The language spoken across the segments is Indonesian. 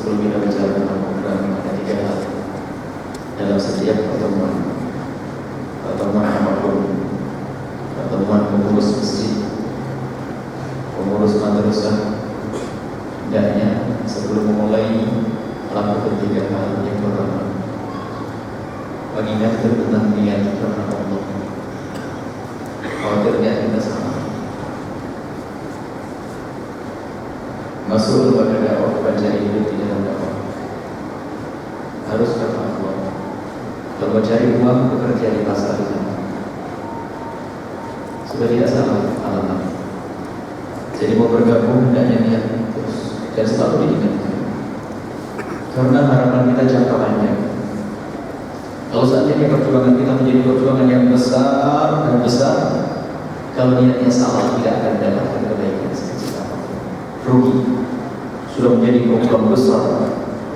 sebelum kita bicara tentang program, ada 3 hal dalam setiap pertemuan apapun, pertemuan pengurus masjid, pengurus madrasah, hendaknya sebelum memulai lakukan 3 hal. Yang pertama, mengingatkan tentang niat karena Allah. Khawatir niat kita sama. Masuk kepada dakwah, baca hidup di dalam dakwah harus karena Allah. Kalau mencari uang, bekerja di pasar di sana sudah tidak salah alamat. Jadi mau bergabung hendaknya niat terus dan selalu diingatkan, karena harapan kita jangka panjang. Kalau seandainya perjuangan kita menjadi perjuangan yang besar dan besar, kalau niatnya salah tidak akan mendapatkan kebaikan sekecil apapun. Rugi. Sudah menjadi program besar,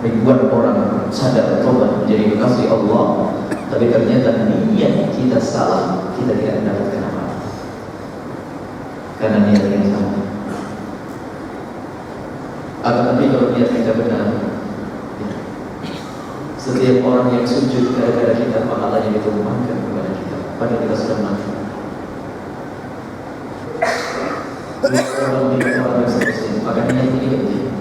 ribuan orang sadar tobat menjadi kekasih Allah, tapi ternyata niat kita salah, kita tidak mendapatkan apa-apa karena niat yang salah. Tapi kalau niat kita benar, setiap orang yang sujud gara-gara kita, pahalanya ditumpahkan kepada kita, padahal kita sudah mati. Maka niat ini penting.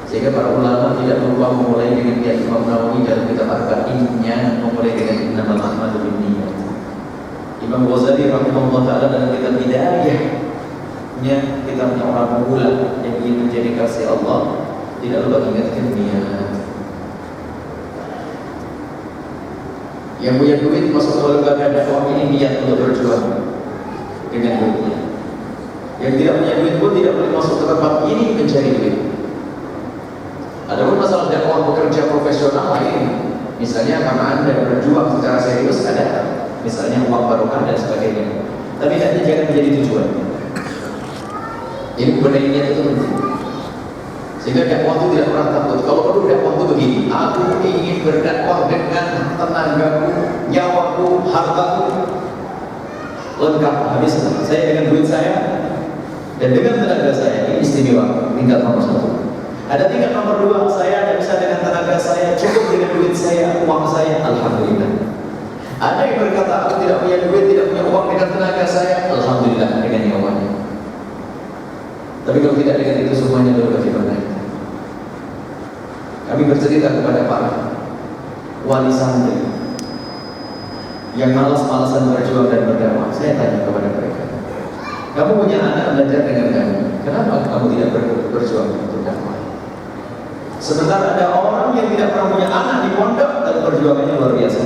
Sehingga para ulama tidak lupa memulai dengan niat. Imam Nawawi dalam kitab Arba'innya memulai dengan innamal a'malu binniyat. Imam Ghazali rahimahullah taala dalam kitab Hidayahnya, kitabnya orang pemula yang ingin menjadi kasih Allah, tidak lupa ingatkan niat. Yang punya duit masuk ke lembaga dakwah ini niat untuk berjuang dengan duitnya. Yang tidak punya duit pun tidak boleh masuk ke tempat ini mencari duit. Adapun masalah dakwah bekerja profesional lain, misalnya karena Anda berjuang secara serius, ada misalnya uang barokah dan sebagainya. Tapi nanti jangan menjadi tujuan. Jadi benahi niat itu penting. Sehingga dakwah itu tidak pernah takut. Kalau perlu dakwah itu begini, aku ingin berdakwah dengan tenagaku, nyawaku, hartaku, lengkap habis. Saya dengan duit saya dan dengan tenaga saya, ini istimewa. Tingkat nomor 1. Ada tingkat nomor 2, saya tidak bisa dengan tenaga saya, cukup dengan duit saya, uang saya, alhamdulillah. Ada yang berkata, aku tidak punya duit, tidak punya uang, dengan tenaga saya, alhamdulillah dengan nyawanya. Tapi kalau tidak dengan itu semuanya, lalu bagaimana kita? Kami bercerita kepada para wali santri yang malas-malasan berjuang dan berdakwah. Saya tanya kepada mereka, kamu punya anak belajar dengan kami, kenapa kamu tidak berjuang untuk dakwah? Sementara ada orang yang tidak pernah punya anak di pondok, tapi perjuangannya luar biasa.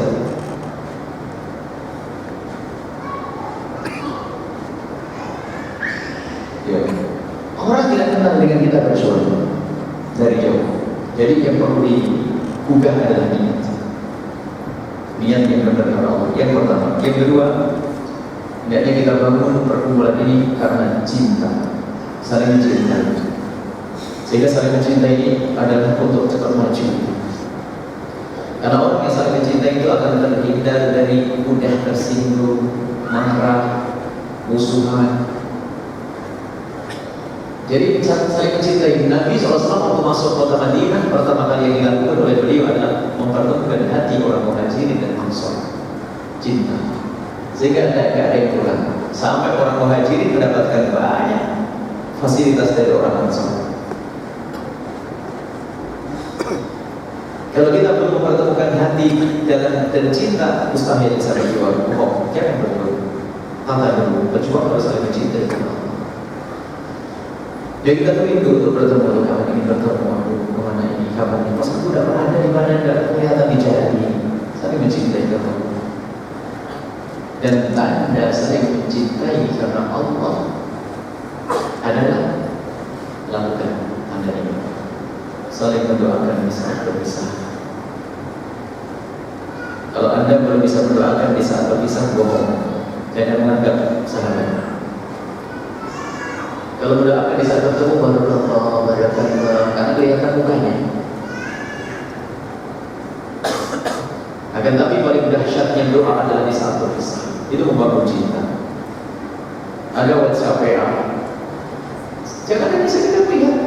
Ya. Orang tidak kenal dengan kita berjuang dari jauh. Jadi yang perlu digugah adalah niat. Niat yang benar karena Allah. Yang pertama. Yang kedua, hendaknya kita bangun perkumpulan ini karena cinta, saling mencintai. Sehingga saling mencintai ini adalah untuk cepat maju. Karena orang yang saling mencintai itu akan terhindar dari mudah tersinggung, marah, musuhan. Jadi saling mencintai. Nabi SAW waktu masuk kota Madinah, pertama kali yang dilakukan oleh beliau adalah mempertemukan hati orang Muhajirin dan Ansor. Cinta. Sehingga tidak ada yang kurang. Sampai orang Muhajirin mendapatkan banyak fasilitas dari orang Ansor. Kalau kita belum mempertemukan hati dan cinta, mustahil bisa berjuang. Jangan berjuang. Tata dulu, berjuang harus saling mencintai. Jadi kita rindu untuk bertemu. Kapan ingin bertemu? Kemana ini? Kapan ini? Pas aku tidak pernah ada di mana, tidak kelihatan di jalan ini. Saling mencintai bertemu. Dan tanda saling mencintai karena Allah adalah lakukan tanda ini. Saling mendoakan di saat berpisah. Kalau Anda belum bisa mendoakan di saat berpisah, bohong. Jangan menganggap sahabat. Kalau mendoakan di saat bertemu, barakallah, karena kelihatan mukanya. Akan tapi paling dahsyatnya doa adalah di saat berpisah. Itu membangun cinta. Ada WhatsApp WA. Jangan hanya sekedar lihat.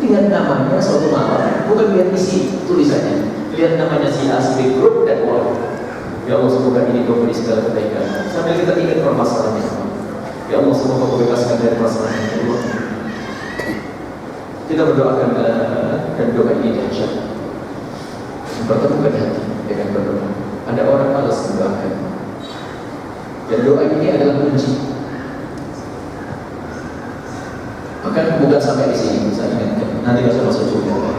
lihat namanya suatu malam, bukan lihat isi tulisannya, lihat namanya si asli grup dan wall. Ya Allah, semoga ini kau beri segala kebaikan. Sambil kita ingat permasalahannya. Ya Allah, semoga kau bebaskan dari masalah ini. Kita berdoakan dan doa ini dahsyat. Bertemukan hati dengan berdoa. Ada orang malas mendoakan. Dan doa ini adalah kunci. Maka bukan sampai di sini, saya ingatkan. Nanti masuk juga.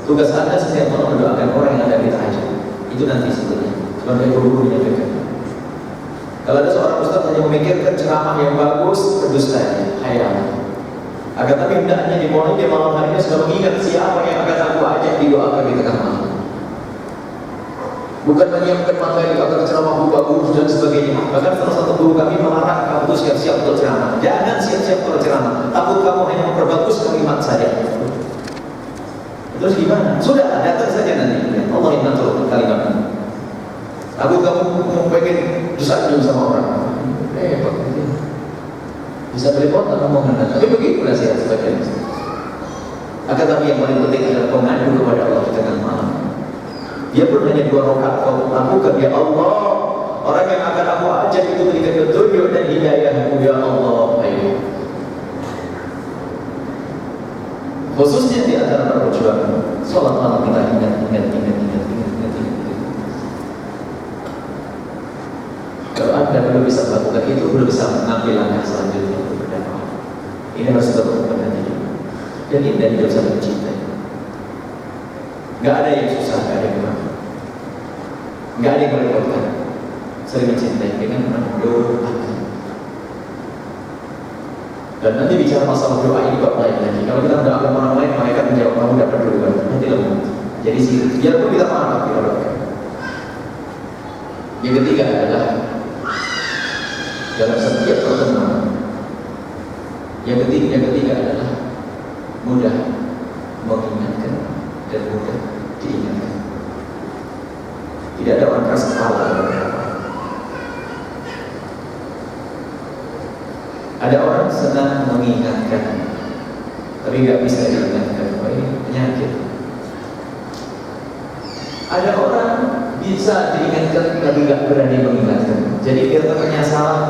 Tugas Anda setiap malam mendoakan orang yang ada kita aja. Itu nanti sebetulnya. Sebagai guru menyampaikan. Kalau ada seorang ustaz hanya memikirkan ceramah yang bagus, kedustanya, hayal. Agar tapi hendaknya di malam harinya sudah mengingat siapa yang akan aku ajak didoakan di tengah malam. Bukan menyiapkan materi agar ceramah bagus dan sebagainya. Bahkan salah satu guru kami melarang kamu itu siap-siap untuk ceramah. Jangan siap-siap untuk ceramah. Takut kamu hanya memperbagus kalimat saja. Terus gimana? Sudah, datang saja nanti. Allah yang ngatur kalimat. Takut kamu pengen disanjung sama orang. Bisa belepotan omongan. Tapi begitu nasihat sebagian. Akan tapi yang paling penting adalah pengadu kepada Allah di tengah malam. Dia pun hanya 2 rakaat kau lakukan, ya Allah. Orang yang akan aku ajak itu berikan petunjuk dan hidayahmu, ya Allah. Ayo. Khususnya di antara perjuangan sholat malam kita ingat. Kalau Anda belum bisa melakukan itu, belum bisa mengambil langkah selanjutnya untuk berdakwah. Ini harus kita lakukan nanti. Dan ini dari dosa mencintai. Gak ada yang susah, gak ada yang berat. Gak ada yang merepotkan. Sering mencintai dengan mendoakan. Dan nanti bicara masalah doa ini bab lain lagi. Kalau kita mendoakan orang lain, mereka menjawab kamu dapat duluan. Nanti lemah. Jadi sih, biarpun kita marah, kita doakan. Yang ketiga adalah dalam setiap pertemuan. Yang ketiga adalah mudah mengingatkan dan mudah diingatkan. Tidak ada orang keras kepala. Ada orang senang mengingatkan, tapi nggak bisa diingatkan. Oh, ini penyakit. Ada orang bisa diingatkan, tapi nggak berani mengingatkan. Jadi dia ternyata salah.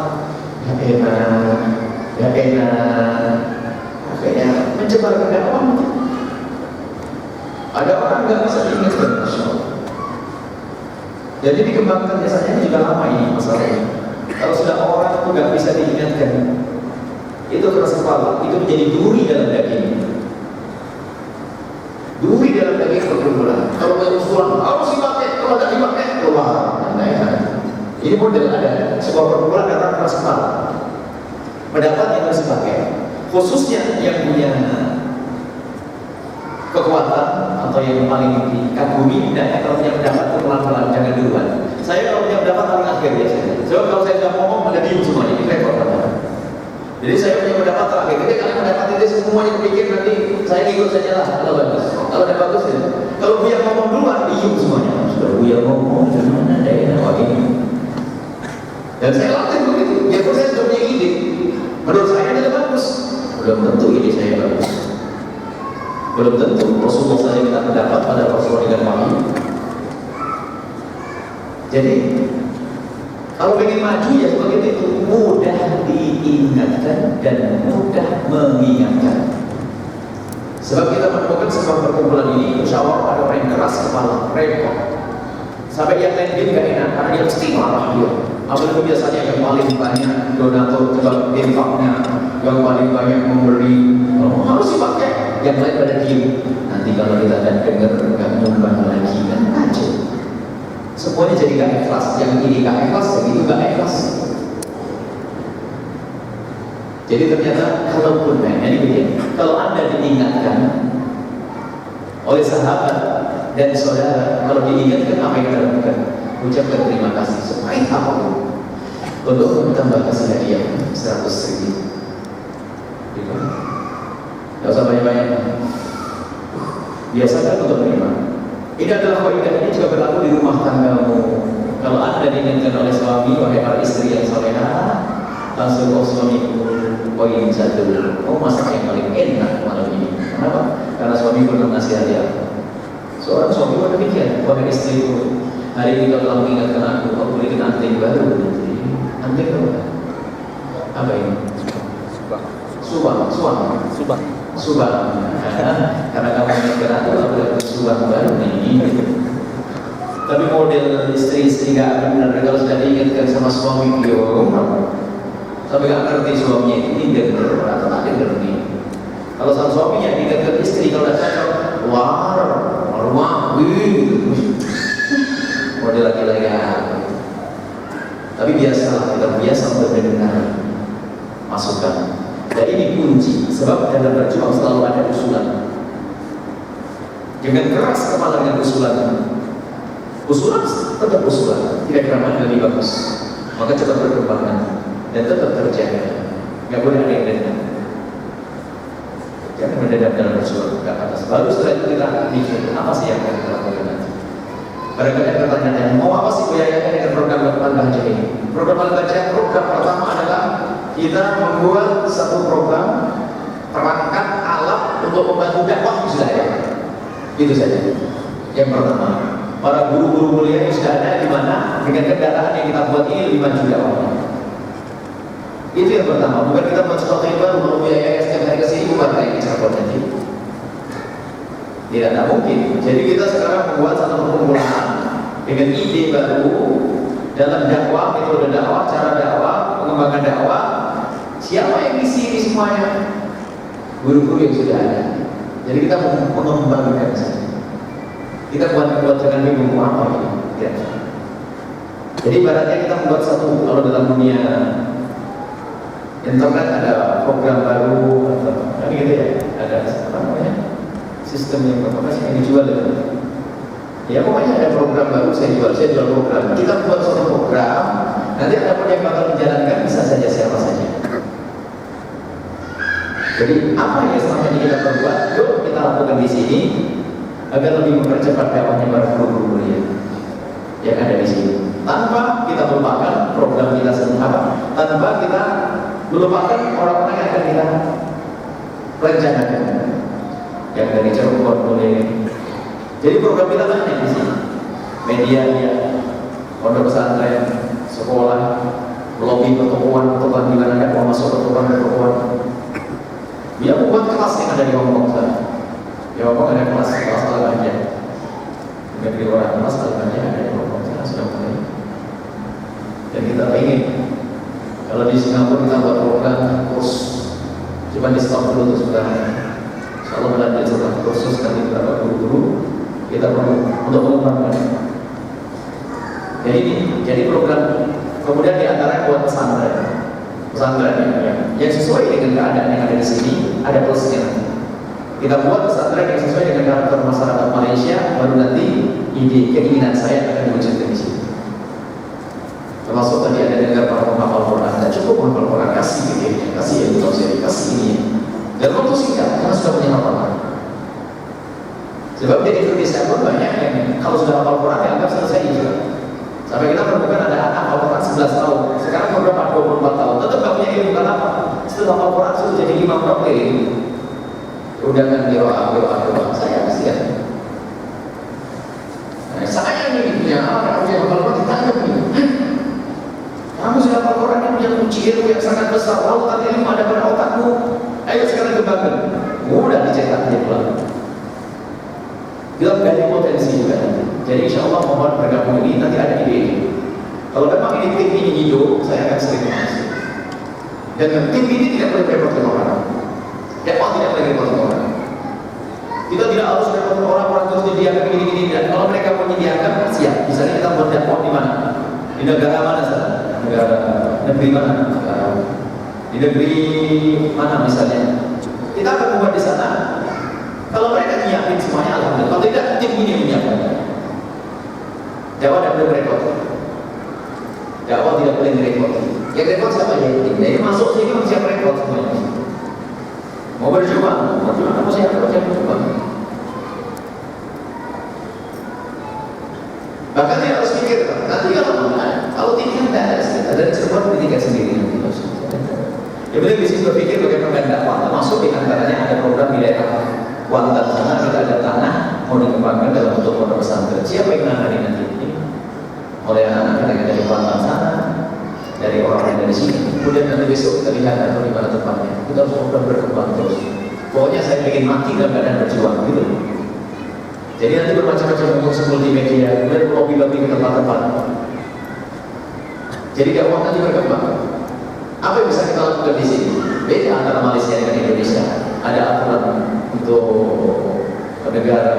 Ya enak. Akhirnya mencebarkan dakwah. Ada orang nggak bisa diingatkan, Masya Allah. Jadi dikembangkan biasanya juga lama ini masalahnya. Kalau sudah orang itu nggak bisa diingatkan, itu keras kepala, itu menjadi duri dalam daging. Duri dalam daging perkumpulan. Kalau bermusuhan harus dipakai, kalau tidak dipakai keluar. Ini model ada sebuah perkumpulan datang keras kepala. Pendapat yang harus dipakai, khususnya yang punya kekuatan atau yang paling dikagumi, dan kalau punya pendapat pelan-pelan, jangan duluan. Saya kalau punya pendapat paling akhir biasanya. Sebab kalau saya sudah ngomong pada diem semuanya, ini repot kan? Jadi saya punya pendapat terakhir. Jadi kalau pendapat itu semuanya dipikir nanti saya ikut saja lah kalau bagus. Kalau tidak bagus ya. Kalau Buya ngomong duluan, diem semuanya. Sudah Buya ngomong, gimana deh ini. Dan saya latih begitu. Biarpun saya sudah punya ide, menurut saya tidak bagus. Belum tentu ide saya bagus. Belum tentu Rasulullah saja kita mendapat pada Rasulullah dengan wahyu. Jadi kalau ingin maju ya seperti itu, mudah diingatkan dan mudah mengingatkan. Sebab kita menemukan sebuah perkumpulan ini, musyawarah ada orang yang keras kepala, repot. Sampai yang lain dia nggak enak karena dia mesti marah dia. Apalagi biasanya yang paling banyak donatur juga infaknya, yang paling banyak memberi, harus dipakai. Yang lain pada diem. Nanti kalau kita akan dengar nggak nyumbang lagi kan aja. Semuanya jadi gak ikhlas. Yang ini gak ikhlas, yang itu gak ikhlas. Jadi ternyata kalaupun ini begini, kalau Anda diingatkan oleh sahabat dan saudara, kalau diingatkan apa yang Anda lakukan? Ucapkan terima kasih sebaik apapun untuk menambah kasih hadiah 100.000. Tidak usah banyak-banyak. Biasakan untuk menerima. Ini adalah kaidah, ini juga berlaku di rumah tanggamu. Kalau Anda diingatkan oleh suami, wahai para istri yang salehah, langsung suamiku poin 1, masak yang paling enak malam ini. Kenapa? Karena suami belum nasihati aku. Seorang suami berpikir, wahai istriku, hari ini kau telah mengingatkan aku berikan anting baru nanti. Anting apa ini? Subang. Karena kamu ingatkan aku berikan subang baru nih. Tapi model istri-istri gak benar kalau sudah diingatkan sama suami dia, sampai gak ngerti suaminya ini denger atau tak denger nih. Kalau sama suaminya diingatkan istri kalau udah cocok, rumah, gitu. Model laki-laki tapi biasalah kita biasa untuk mendengar masukan. Dan ini kunci, sebab dalam berjuang selalu ada usulan. Jangan keras kepala dengan usulan. Usulan tetap usulan, kira-kira mana lebih bagus, maka cepat berkembang dan tetap terjaga. Nggak boleh ada yang dendam. Jangan mendadak dalam berjuang, nggak atas. Baru setelah itu kita mikir apa sih yang akan kita lakukan nanti. Barangkali ada pertanyaan, mau apa sih Buya Yahya dengan program Al-Bahjah ini? Program Al-Bahjah, program pertama adalah kita membuat satu program perangkat alat untuk membantu dakwah sudah ada. Itu saja. Yang pertama, para guru-guru mulia yang sudah ada di mana dengan kendaraan yang kita buat ini lebih maju dakwahnya. Itu yang pertama. Bukan kita buat sesuatu yang baru, kalau Buya Yahya setiap hari kesini bukan kayak di Cirebon nanti. Tidak mungkin. Jadi kita sekarang membuat satu perkumpulan dengan ide baru dalam dakwah, metode dakwah, cara dakwah, pengembangan dakwah. Siapa yang isi ini semuanya? Guru-guru yang sudah ada. Jadi kita mengembangkan saja. Kita buat dengan bingung apa ini. Ya. Jadi ibaratnya kita membuat satu, kalau dalam dunia internet ada program baru, kan gitu ya, ada apa namanya? Sistem yang apa sih yang dijual itu? Ya pokoknya ada program baru saya jual program. Kita buat suatu program, nanti ada pun yang bakal menjalankan bisa saja siapa saja. Jadi apa yang selama ini kita perbuat, yuk kita lakukan di sini agar lebih mempercepat dakwahnya para guru mulia yang ada di sini. Tanpa kita melupakan program kita sendiri, tanpa kita melupakan orang-orang yang akan kita rencanakan. Yang dari Cirebon mulai. Jadi program kita banyak di sini. Medianya, pondok pesantren, sekolah, lobby pertokoan di mana ada mau masuk pertokoan. Dia membuat kelas yang ada di Hongkong sana. Di Hongkong ada kelas Al-Bahjah. Negeri orang kelas Al-Bahjah ada di Hongkong sana sudah mulai. Dan kita ingin kalau di Singapura kita buat program kurs, cuma di stop dulu untuk sebenarnya. Kalau belajar setelah kursus dari beberapa guru-guru, kita perlu untuk mengembangkan. Jadi program kemudian diantara buat pesantren yang sesuai dengan keadaan yang ada di sini, ada plusnya. Kita buat pesantren yang sesuai dengan karakter masyarakat Malaysia, baru nanti keinginan saya akan diwujudkan di sini. Termasuk tadi ada dengar para penghafal Quran, tidak cukup menghafal Quran, kasih gitu, kasih yang kasih ini. Dan waktu singkat, karena sudah punya hafalan. Sebab di Indonesia pun banyak yang kalau sudah hafal Quran dianggap selesai juga. Sampai kita menemukan ada anak hafal Quran 11 tahun, sekarang beberapa 24 tahun, tetap gak punya ilmu. Kenapa? Setelah hafal Quran sudah jadi imam rohli. Udah kan doa, saya kasihan. Nah, saya ini punya anak yang hafal Quran ditanya begini. Kamu sudah hafal Quran yang punya kunci ilmu yang sangat besar, lautan ilmu ada pada otakmu. Ayo sekarang kembangkan. Mudah dicetak dia pulang. Kita gali potensi juga nanti. Jadi insya Allah mohon bergabung ini nanti ada ide. Kalau memang ini tim ini hidup, saya akan sering masuk. Dan tim ini tidak boleh repotkan orang. Dakwah tidak boleh repotkan orang. Kita tidak harus repotkan orang terus menyediakan gini-gini. Dan kalau mereka menyediakan, siap. Misalnya kita buat dakwah di mana? Di negara mana saja? Negeri mana? Di negeri mana misalnya, kita akan membuat di sana. Kalau mereka nyiapin semuanya, alhamdulillah. Kalau tidak, tim ini menyiapkan. Dakwah tidak boleh repot. Dakwah tidak boleh repot. Yang repot siapa ya? Jadi masuk sini harus siap repot semuanya. Mau berjuang, kamu siap berjuang. Bahkan dia harus pikir, nanti kalau timnya tidak ada Cirebon pendidikan sendiri. Ya boleh bisa berpikir bagaimana dakwah, termasuk di antaranya ada program di daerah Kuantan sana kita ada tanah mau dikembangkan dalam bentuk pondok pesantren. Siapa yang nangani nanti ini? Oleh anak-anak kita dari Kuantan sana, dari orang yang dari sini. Kemudian nanti besok kita lihat atau di mana tempatnya. Kita harus program berkembang terus. Pokoknya saya ingin mati dalam keadaan berjuang gitu. Jadi nanti bermacam-macam bentuk multimedia, kemudian lobby-lobby ke tempat-tempat. Jadi dakwah nanti berkembang. Apa yang bisa kita lakukan di sini? Beda antara Malaysia dengan Indonesia. Ada aturan untuk negara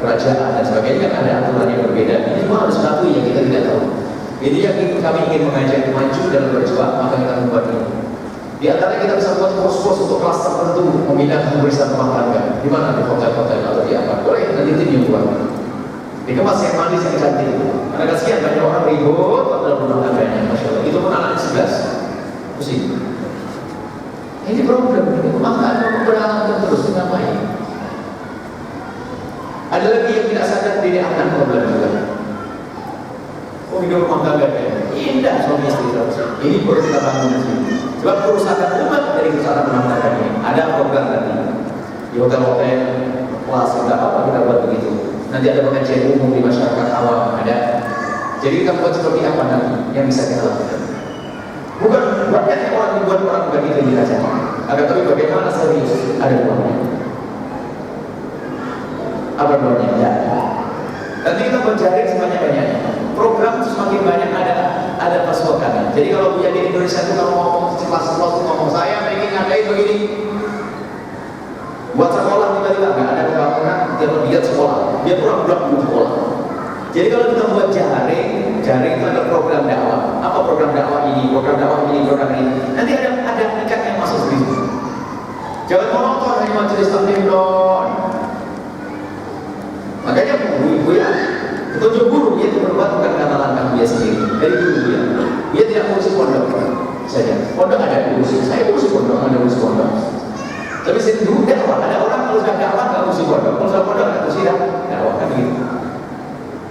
kerajaan dan sebagainya, kan ada aturan yang berbeda. Ini semua harus satu yang kita tidak tahu. Jadi yang kami ingin mengajak maju dalam berjuang, maka kita membuat ini. Di antara kita bisa buat pos-pos untuk kelas tertentu, memindahkan barisan rumah tangga. Di mana? Di hotel-hotel atau di apa? Boleh, nanti tim yang buat. Dikemas yang manis, yang cantik. Karena kasihan banyak orang ribut dalam rumah tangganya, Masya Allah. Itu pun anak 11. Pusing. Ini problem, maka ada beralaman terus, ngapain? Ada lagi yang tidak sadar diri akan problem juga. Oh, hidup rumah tangganya indah, suami istri terus. Ini perlu kita bangun di sini. Sebab kerusakan umat dari kerusakan rumah tangga ini. Ada program nanti di hotel-hotel, kelas kita apa kita buat begitu. Nanti ada pengajian umum di masyarakat awam ada. Jadi kita buat seperti apa nanti yang bisa kita lakukan? Bukan buatnya orang dibuat orang begitu ini saja. Agar tapi bagaimana serius ada doanya. Apa doanya? Ya. Nanti kita mencari sebanyak-banyaknya. Program semakin banyak ada pasukannya. Jadi kalau punya di Indonesia itu kalau ngomong kelas-kelas ngomong saya ingin ngadain begini. Buat sekolah tiba-tiba nggak ada pembangunan, dia sekolah, dia pulang-pulang di sekolah. Jadi kalau kita buat jaring itu ada program dakwah. Apa program dakwah ini, program ini. Nanti ada ikat yang masuk di situ. Jangan monoton hanya majelis taklim doang. Makanya ibu ya, petunjuk guru dia itu berbuat bukan karena langkah dia sendiri. Dari guru dia tidak ngurusi pondok saja. Pondok ada ngurusi, saya ngurusi pondok, ada ngurusi pondok. Tapi dulu dakwah, ada orang kalau sudah dakwah nggak ngurusi pondok, kalau sudah pondok nggak ngurusi dakwah kan begitu.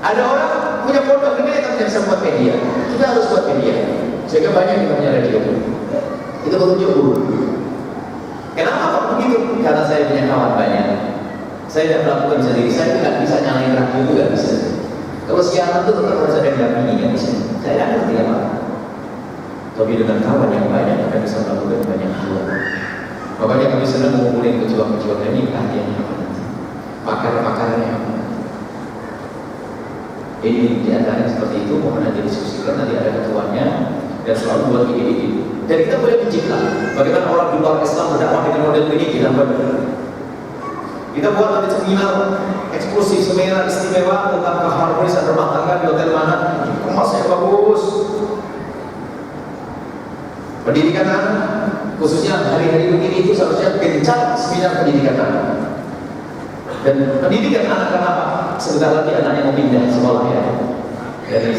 Ada orang punya pondok ini tapi tidak bisa buat media. Kita harus buat media. Sehingga banyak yang punya radio. Itu petunjuk guru. Kenapa kok begitu? Karena saya punya kawan banyak. Saya tidak melakukan sendiri. Saya tidak bisa nyalain radio itu nggak bisa. Kalau siaran itu tetap harus ada yang dampingi, nggak bisa. Saya tidak ngerti apa. Tapi dengan kawan yang banyak kita bisa melakukan banyak hal. Makanya kami senang mengumpulkan pejuang-pejuang ini ahlinya pakar-pakarnya. Ini diantaranya seperti itu, mohon nanti diskusikan, nanti ada ketuanya dan selalu buat ide-ide. Dan kita boleh mencipta bagaimana orang di luar Islam berdakwah dengan model ini kita buat. Kita buat nanti seminar eksklusif, seminar istimewa tentang keharmonisan rumah tangga di hotel mana, kemasnya bagus. Pendidikan anak, khususnya hari-hari begini itu seharusnya gencar seminar pendidikan anak. Dan pendidikan anak kenapa? Sebentar lagi anaknya mau pindah sekolah ya, dari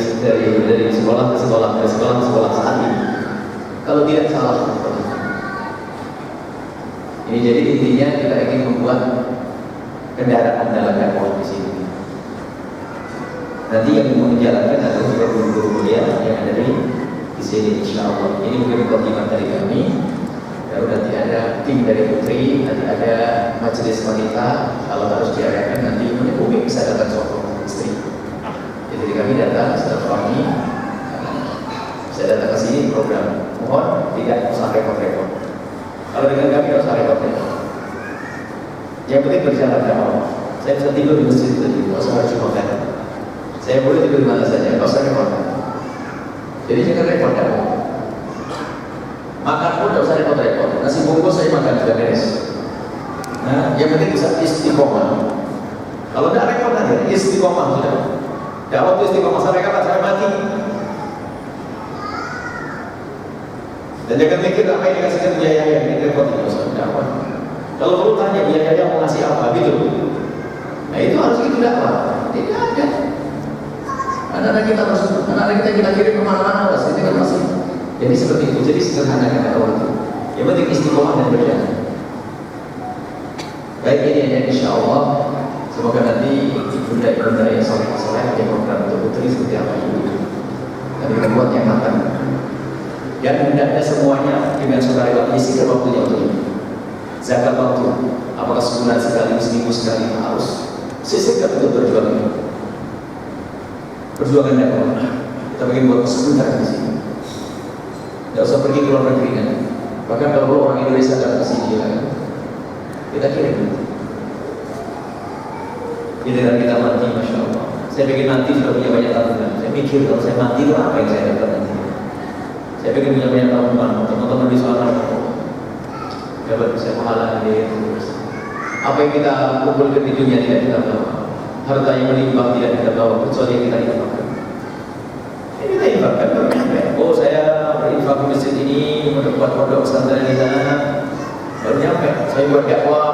sekolah ke sekolah, dari sekolah ke sekolah saat ini. Kalau tidak salah, ini jadi intinya kita ingin membuat kendaraan dalam dakwah di sini. Nanti yang mau menjalankan adalah juga guru-guru kuliah yang ada di sini, insya Allah. Ini mungkin komitmen dari kami. Lalu nanti ada tim dari putri, nanti ada majelis wanita. Kalau harus diadakan nanti Umi bisa datang sokong istri. Jadi kami datang setelah kami bisa datang ke sini program. Mohon tidak usah repot-repot. Kalau dengan kami tidak usah repot-repot. Yang penting berjalan dakwah. Saya bisa tidur di masjid itu, tidak usah harus makan. Saya boleh tidur di mana saja, tidak usah repot. Jadi jangan repot dakwah. Makan pun tidak usah repot-repot. Nasi bungkus saya makan juga beres. Nah, yang penting bisa istiqomah. Kalau tidak repot nanti istiqomah sudah. Dakwah itu istiqomah sampai kapan? Sampai mati. Dan jangan mikir apa yang dikasihkan biaya yang ini repot itu usah dakwah. Kalau perlu tanya biayanya mau ngasih apa gitu. Nah itu harus gitu dakwah. Tidak ada. Anak-anak kita kirim kemana-mana lah. Itu kan masih. Jadi seperti itu. Jadi sederhana kata orang itu. Yang penting istiqomah dan berjalan. Baik ini hanya insya Allah. Semoga nanti bunda-bunda yang soleh-soleh ada program untuk putri seperti apa ini. Tapi membuat yang matang. Dan hendaknya semuanya dengan saudara isikan waktunya untuk ini. Zakat waktu, apakah sebulan sekali, seminggu sekali harus sisihkan untuk berjuang ini. Perjuangan dakwah kita bikin buat sebentar di sini. Tidak usah pergi ke luar negeri kan. Bahkan kalau orang Indonesia datang ke sini kan, kita kirim. Giliran kita mati, masya Allah. Saya pikir nanti sudah punya banyak tabungan. Saya mikir kalau saya mati itu apa yang saya dapat nanti. Saya pikir punya banyak tabungan. Teman-teman di sana dapat saya pahala dari terus. Apa yang kita kumpulkan di dunia tidak kita tahu. Harta yang melimpah tidak kita tahu. Kecuali yang kita infakkan. Ini kita infakkan. Oh saya berinfak di masjid ini untuk buat pondok pesantren di sana. Baru nyampe. Saya buat dakwah.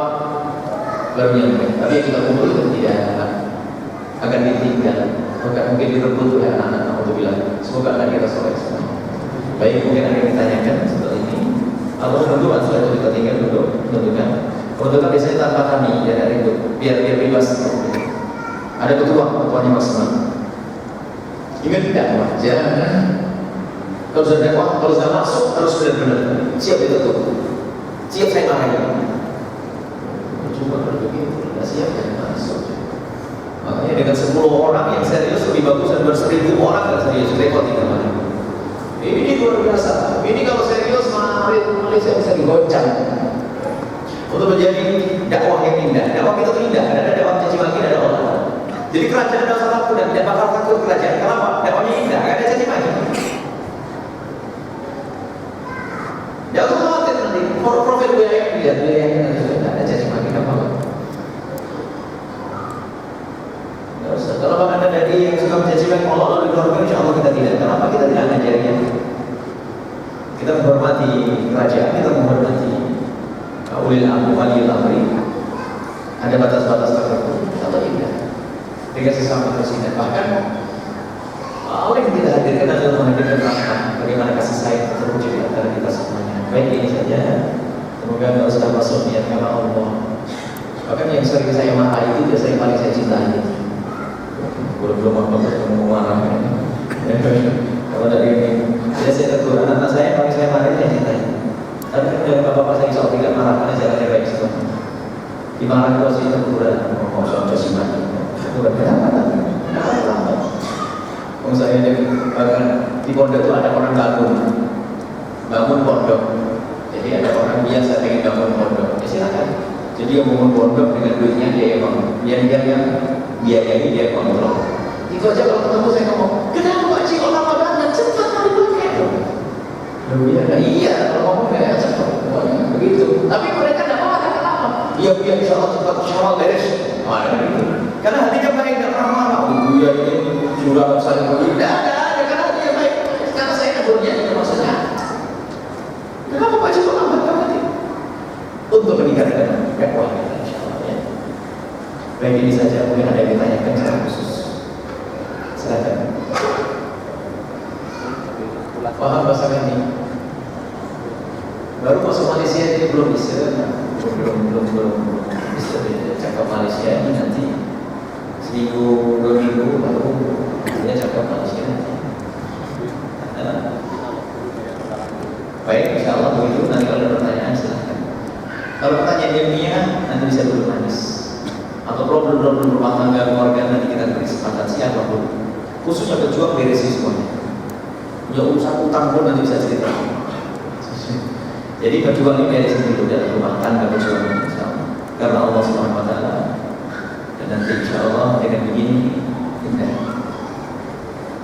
Baru nyampe. Tapi yang kita kumpulkan tidak akan ditinggal. Bahkan mungkin direbut oleh anak-anak untuk bilang. Semoga akan kita soleh semua. Baik, mungkin ada yang ditanyakan setelah ini. Allah tentukan setelah itu kita tinggal duduk, tentukan. Untuk tadi saya tanpa kami dan dari itu biar bebas. Ada ketuanya maksimal. Ingat dakwah, jangan. Kalau sudah dakwah, kalau sudah masuk harus benar-benar siap ditutup. Siap saya marahin. Cuma begitu, tidak siap dan masuk. Makanya dengan 10 orang yang serius lebih bagus dan 1000 orang yang serius repot tidak mana. Ini luar biasa. Ini kalau serius Malaysia bisa digoncang. Untuk menjadi dakwah yang indah. Dakwah kita itu indah. Ada dakwah caci maki, ada Allah. Jadi kerajaan ada salah satu dan tidak bakal takut kerajaan. Kenapa? Dakwahnya indah, tidak ada caci maki. Ya Allah khawatir nanti. Profil wilayah lihat wilayahnya nanti tidak ada caci maki apa? Tidak usah. Kalau Anda dari yang suka mencaci maki Allah lalu dikeluarkan, insya Allah kita tidak. Kenapa kita tidak ngajarinya? Kita menghormati kerajaan, kita menghormati ulil amri waliyil amri. Ada batas-batas tertentu atau tidak dengan sesama presiden. Bahkan orang yang kita hadirkan adalah menghadirkan rahmat. Bagaimana kasih sayang terwujud di antara kita semuanya. Baik, ini saja. Semoga tidak usah masuk niat karena Allah. Bahkan yang sering saya marahi itu biasanya paling saya cintai. Belum marah. Kalau dari ini, saya tegur anak saya paling saya marahi saya cintai. Tapi kan bapak saya insya Allah tidak marah karena jalannya baik semua. Dimarahi kalau saya teguran, mau soal caci maki. Itu berapa? Saya bahkan di pondok itu ada orang bangun pondok. Jadi ada orang biasa pengen bangun pondok. Ya silakan. Jadi yang bangun pondok dengan duitnya dia yang bangun. Dia yang biayai dia kontrol. Itu aja kalau ketemu saya ngomong, kenapa Pak Cik orang Ramadan cepat kali pakai? Iya, kalau ngomong kayak cepat. Begitu. Tapi mereka tidak mau ada kenapa? Iya, insya Allah cepat syawal beres. Gitu. Karena hatinya baik, tidak pernah marah. Iya ini sudah saling begitu. Tidak ada, karena hatinya baik. Karena saya negurnya itu maksudnya. Kenapa Pak Cik orang Ramadan? Untuk meningkatkan dakwah kita, insya Allah ya. Baik, ini saja. Mungkin ada yang ditanyakan secara khusus. Silakan. Paham bahasa ini? Baru masuk Malaysia ini belum bisa, belum bisa cakap Malaysia ini nanti seminggu 2 minggu baru dia cakap Malaysia nanti. Baik, insya Allah begitu. Nanti kalau ada pertanyaan silahkan. Kalau pertanyaan ilmiah nanti bisa dulu manis. Atau problem-problem rumah tangga keluarga nanti kita beri kesempatan siapapun. Khususnya berjuang beresin semuanya. Punya urusan utang pun nanti bisa cerita. Jadi berjuang ini dari sini dulu dalam rumah tangga berjuang insyaallah. Karena Allah Subhanahu Wa Taala. Dan nanti insyaallah dengan begini indah.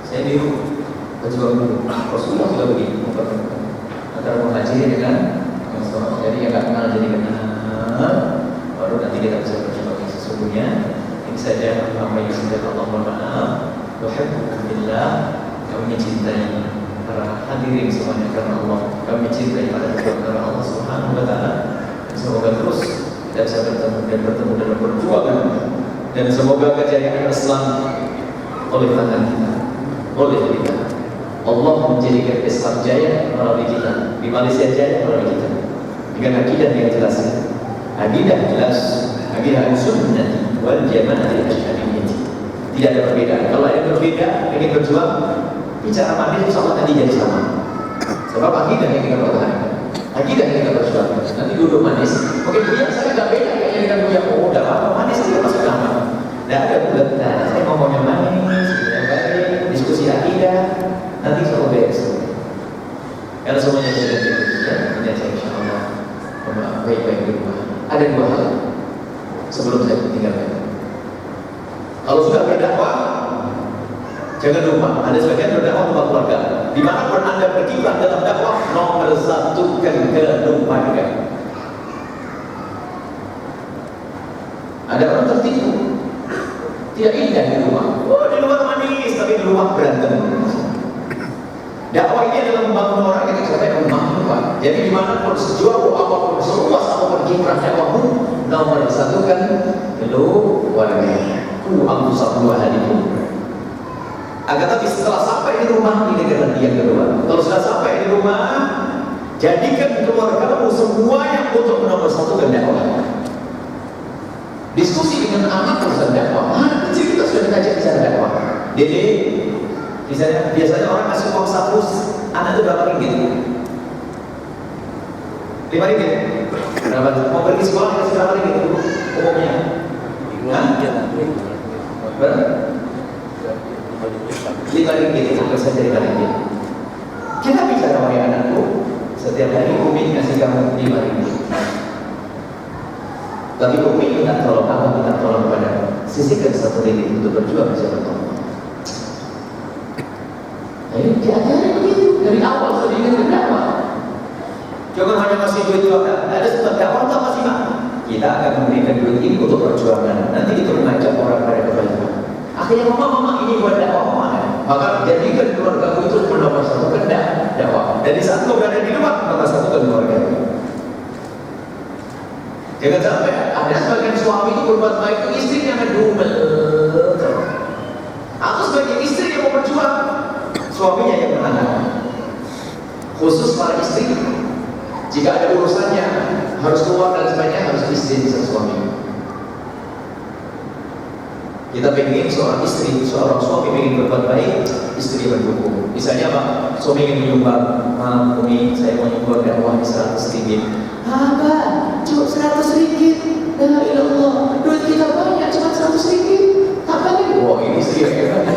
Saya biru berjuang dulu. Rasulullah juga begini. Antara muhajir dengan Ansar. Jadi yang nggak kenal jadi kenal. Baru nanti kita bisa berjuang yang sesungguhnya. Ini saja apa yang sudah Allah mohon maaf. Alhamdulillah. Kami mencintai para hadirin semuanya karena Allah. Kami mencintai para hadirin karena Allah Subhanahu Wa Taala. Semoga terus kita bisa bertemu dalam perjuangan dan semoga kejayaan Islam oleh tangan kita, oleh kita. Allah menjadikan Islam jaya melalui kita, di Malaysia jaya melalui kita. Dengan akidah yang jelas, akidah jelas, akidah sunnah wal jamaah al-syariyyah. Tidak ada perbedaan. Kalau ada berbeda, ingin berjuang, bicara manis insya Allah nanti jadi sama. Sebab akidah yang kita pertahankan. Lagi dah kita berjuang. Nanti duduk manis. Oke, Buya saya nggak beda kayaknya dengan Buya. Oh, udah apa manis aja masuk kamar. Nggak ada bulat. Nah, saya ngomongnya manis, baik, diskusi akidah. Nanti semua beres. Kalau semuanya sudah beres, ya, ini aja insya Allah. Baik-baik di rumah. Ada dua hal sebelum saya tinggalkan. Kalau sudah berdakwah, jangan lupa ada sebagian berdakwah rumah keluarga. Dimanapun Anda berkiprah dalam dakwah, nomor satu keluarga. Ada orang tertipu, tidak indah di rumah. Oh, di luar manis, tapi di rumah berantem. Dakwah ini adalah membangun orang yang sampai membangun Pak. Jadi dimanapun sejauh apapun, seluas apapun kiprah dakwahmu, nomor satu keluarga. Anfusakum wa ahlikum. Agar tapi setelah sampai di rumah, ini dengan yang kedua. Kalau sudah sampai di rumah, jadikan keluargamu semua yang untuk nomor satu dakwah. Diskusi dengan anak urusan dakwah. Anak kecil kita sudah diajak bicara dakwah. Dede, biasanya orang kasih uang 100, anak itu berapa ringgit? 5 ringgit. Berapa? Mau pergi sekolah kasih berapa ringgit? Umumnya? Hah? Berapa? 5 ringgit, anggap saja 5 ringgit. Kita bicara wahai anakku, setiap hari Umi ngasih kamu 5 ringgit. Tapi Umi minta tolong, abang minta tolong kepada sisihkan 1 ringgit untuk berjuang bersama Allah. Jadi diajarin begitu dari awal sudah ingin berdakwah. Jangan hanya masih duit juga, ada sebab dakwah tak masih mah. Kita akan memberikan duit ini untuk perjuangan. Nanti itu mengajak orang pada kebaikan. Akhirnya mama ini buat dakwah mama. Maka jadikan keluargamu itu nomor satu dakwah. Dan di saat kau berada di rumah, nomor satu keluarga. Jangan sampai ada sebagian suami itu berbuat baik ke istrinya ngedumel. Atau sebagian istri yang mau berjuang, suaminya yang menangani. Khusus para istri, jika ada urusannya harus keluar dan sebagainya, harus istri bisa suami. Kita pengen seorang istri, seorang suami ingin berbuat baik, istri mendukung. Misalnya Pak, suami ingin menyumbang, Umi, saya mau nyumbang dakwah 100 ringgit. Apa? Cuma 100 ringgit? La ilallah, duit kita banyak, cuma 100 ringgit. Apa lagi? Wah, ini istri yang hebat.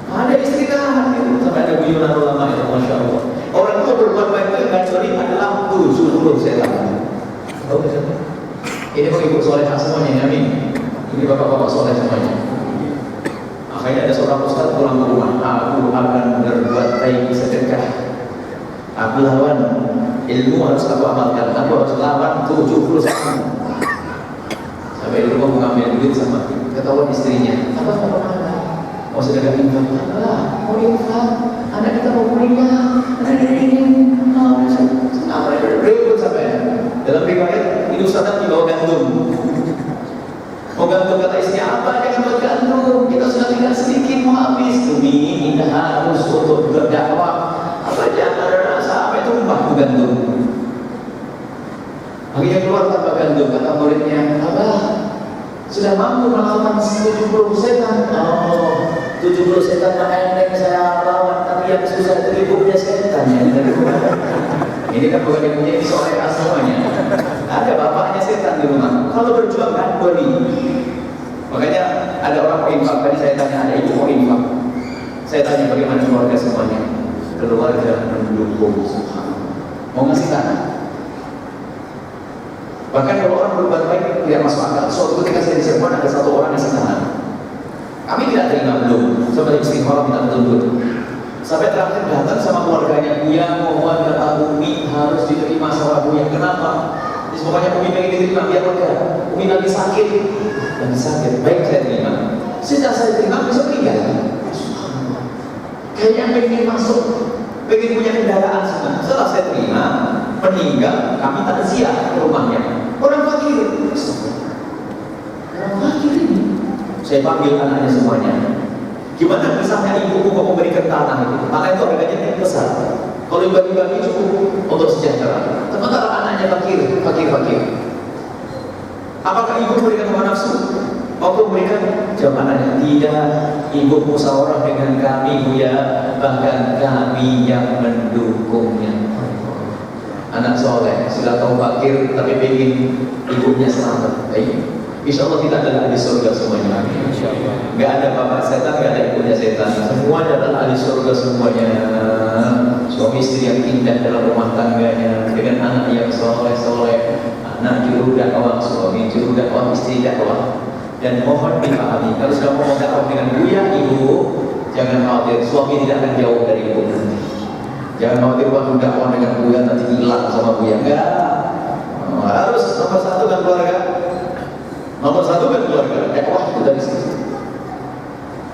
Ada istri tahan itu, sampai ada guyonan ulama itu, masya Allah. Orang tua berbuat baik itu yang curi adalah 70 setan. Tahu tidak? Ini kok ibu soleh semuanya, amin. Ini bapak-bapak soleh semuanya. Akhirnya ada seorang ustaz pulang ke rumah. Aku akan berbuat baik sedekah. Aku lawan ilmu harus aku amalkan. Aku harus lawan 70 setan. Sampai di rumah mengambil duit sama ketahuan istrinya. Apa mana? Mau sedekah infak? Mau infak? Anak kita mau kuliah. Anak ini. Apa yang ribut sampai? Dalam riwayat ini ustaz dibawa gandum. Mau gandum kata istrinya apa? Jangan buat gandum. Kita sudah tinggal sedikit mau habis. Umi ini harus untuk berdakwah. Apa jangan ada rasa apa itu tumpah gandum. Akhirnya keluar tanpa gandum. Kata muridnya, Abah sudah mampu melawan 70 setan. Oh, 70 setan mah enteng saya lawan, tapi yang susah itu ibunya setan ya. Ini kan bukan yang punya soleh semuanya. Ada bapaknya setan di rumah. Kalau berjuang kan beri. Makanya ada orang mau infak. Tadi saya tanya ada ibu mau infak. Saya tanya bagaimana keluarga semuanya. Keluarga mendukung. Mau ngasih tanah. Bahkan kalau orang berbuat baik tidak masuk akal. Suatu ketika saya di Cirebon ada satu orang ngasih tanah. Kami tidak terima belum. Seperti istighfar minta betul. Sampai terakhir datang sama keluarganya, Buya mohon kata Umi harus diterima sama Buya. Kenapa? Jadi pokoknya Umi pengen diterima biar lega. Umi lagi sakit, baik saya terima. Sejak saya terima bisa meninggal. Kayaknya pengen masuk, pengen punya kendaraan semua. Setelah saya terima, meninggal, kami tak siap ke rumahnya. Orang fakir, ini. Saya panggil anaknya semuanya. Gimana misalnya ibuku mau memberikan tanah itu? Tanah itu harganya besar. Kalau dibagi-bagi cukup untuk sejahtera. Sementara anaknya fakir. Apakah ibu memberikan hawa nafsu? Waktu memberikan jawabannya tidak. Ibu musyawarah dengan kami Buya, bahkan kami yang mendukungnya. anak soleh, sudah tahu fakir tapi pengen ibunya selamat. Baik, insya Allah kita adalah ahli surga semuanya. Gak ada bapak setan, gak ada ibunya setan. Semuanya adalah ahli surga semuanya. Suami istri yang indah dalam rumah tangganya, dengan anak yang soleh-soleh, anak juru dakwah, suami juru dakwah, istri dakwah. Dan mohon dipahami, kalau sudah mau dakwah dengan buya ibu, jangan khawatir, suami tidak akan jauh dari ibu nanti. Jangan khawatir waktu dakwah dengan buya nanti hilang sama buya. Enggak, harus nomor satu kan keluarga. Nomor satu kan keluarga. Dakwah itu dari situ.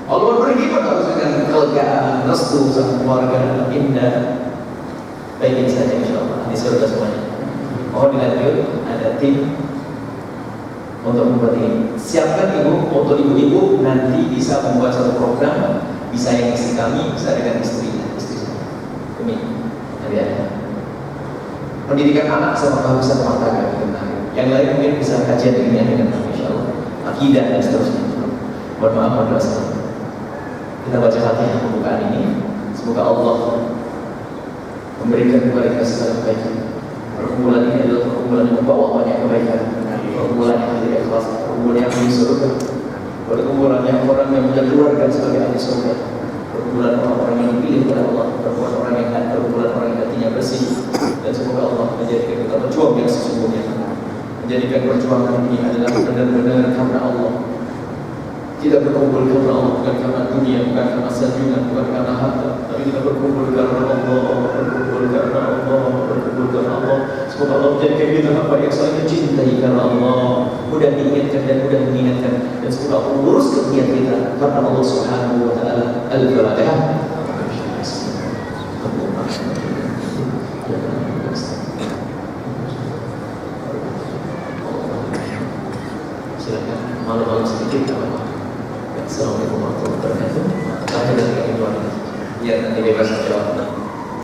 Allah pergi pun harus dengan kelegaan, restu sama keluarga indah. Baik saja insyaallah. Di surga semuanya. Mohon dilanjut, ada tim untuk membuat ini. Siapkan ibu, untuk ibu-ibu nanti bisa membuat satu program, bisa yang istri kami, bisa dengan istrinya, istri saya. Demi nanti ada pendidikan anak sama keharusan rumah tangga dikenal. Yang lain mungkin bisa kajian ilmiah dengan kami, insyaallah. Akidah dan seterusnya. Mohon maaf, mohon doa. Kita baca Fatihah pembukaan ini. Semoga Allah memberikan kepada kita segala kebaikan. Perkumpulan ini adalah perkumpulan yang membawa banyak kebaikan. Perkumpulan yang ahli ikhlas, perkumpulan yang ahli surga, perkumpulan yang orang yang menjadi keluarga sebagai ahli surga, perkumpulan orang-orang yang dipilih oleh Allah, perkumpulan orang yang hatinya bersih. Dan semoga Allah menjadikan kita berjuang yang sesungguhnya, menjadikan perjuangan ini adalah benar-benar karena Allah. Tidak berkumpul karena Allah, bukan karena dunia, bukan karena sanjungan, bukan karena harta, tapi kita berkumpul karena Allah, berkumpul karena Allah, berkumpul karena Allah. Semoga Allah menjadikan kita hamba yang saling mencintai karena Allah, mudah diingatkan dan mudah mengingatkan, dan semoga Allah luruskan niat kita karena Allah Subhanahu wa Ta'ala. Al-Fatihah. Silakan malu-malu sedikit apa? Assalamualaikum warahmatullahi wabarakatuh. Terakhir dari kami, biar nanti bebas jawab.